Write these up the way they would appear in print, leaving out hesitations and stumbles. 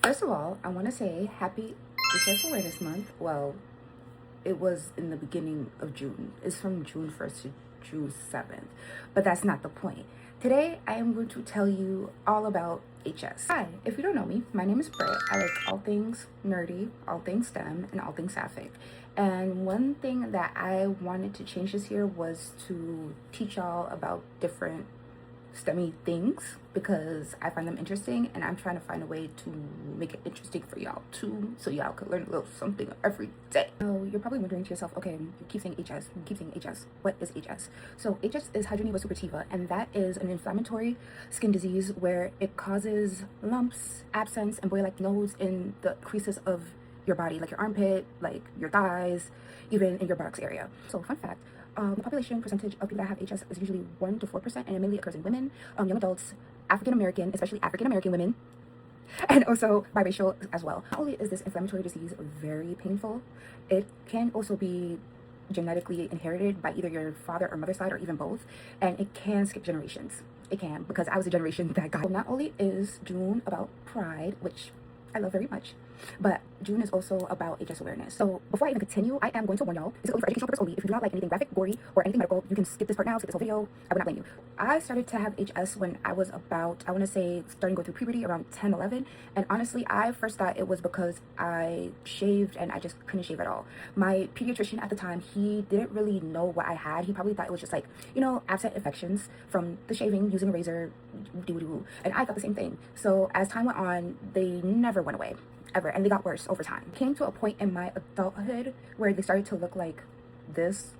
First of all, I want to say happy HS Awareness Month. Well, it was in the beginning of June. It's from June 1st to June 7th. But that's not the point. Today, I am going to tell you all about HS. Hi, if you don't know me, my name is Britt. I like all things nerdy, all things STEM, and all things sapphic. And one thing that I wanted to change this year was to teach y'all about different STEMmy things because I find them interesting, and I'm trying to find a way to make it interesting for y'all too, so y'all could learn a little something every day. So you're probably wondering to yourself, okay, you keep saying HS, you keep saying HS. What is HS? So HS is Hidradenitis Suppurativa, and that is an inflammatory skin disease where it causes lumps, abscess, and boil-like nodes in the creases of your body, like your armpit, like your thighs, even in your buttocks area. So fun fact, the population percentage of people that have HS is usually 1 to 4%, and it mainly occurs in women, young adults, African American, especially African American women, and also biracial as well. Not only is this inflammatory disease very painful, it can also be genetically inherited by either your father or mother's side, or even both, and it can skip generations. It can, because I was a generation that got. Not only is June about Pride, which I love very much, but June is also about HS awareness. So before I even continue, I am going to warn y'all, this is only for educational purposes only. If you do not like anything graphic, gory, or anything medical, you can skip this part now, skip this whole video. I would not blame you. I started to have HS when I was about, I want to say, starting to go through puberty around 10, 11. And honestly, I first thought it was because I shaved and I just couldn't shave at all. My pediatrician at the time, he didn't really know what I had. He probably thought it was just like, you know, abscess infections from the shaving, using a razor, doo-doo-doo. And I thought the same thing. So as time went on, they never went away. Ever, and they got worse over time. Came to a point in my adulthood where they started to look like this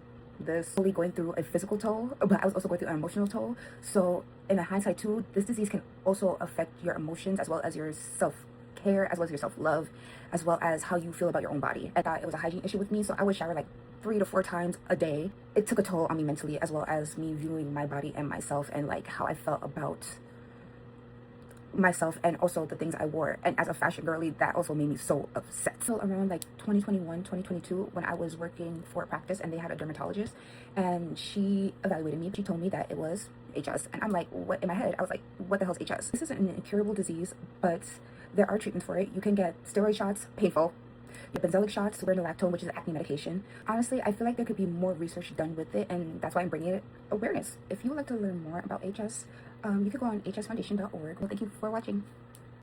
slowly going through a physical toll, but I was also going through an emotional toll. So in a hindsight too, this disease can also affect your emotions, as well as your self-care, as well as your self-love, as well as how you feel about your own body. I thought it was a hygiene issue with me, so I would shower like 3 to 4 times a day. It took a toll on me mentally, as well as me viewing my body and myself, and like how I felt about myself, and also the things I wore. And as a fashion girly, that also made me so upset. So around like 2021, 2022, when I was working for practice and they had a dermatologist, and she evaluated me, she told me that it was HS. And I'm like, what? In my head I was like, what the hell is HS? This is an incurable disease, but there are treatments for it. You can get steroid shots, painful. You get benzoyl shots, spironolactone, which is acne medication. Honestly, I feel like there could be more research done with it, and that's why I'm bringing it awareness. If you would like to learn more about HS, you could go on hsfoundation.org. Well, thank you for watching.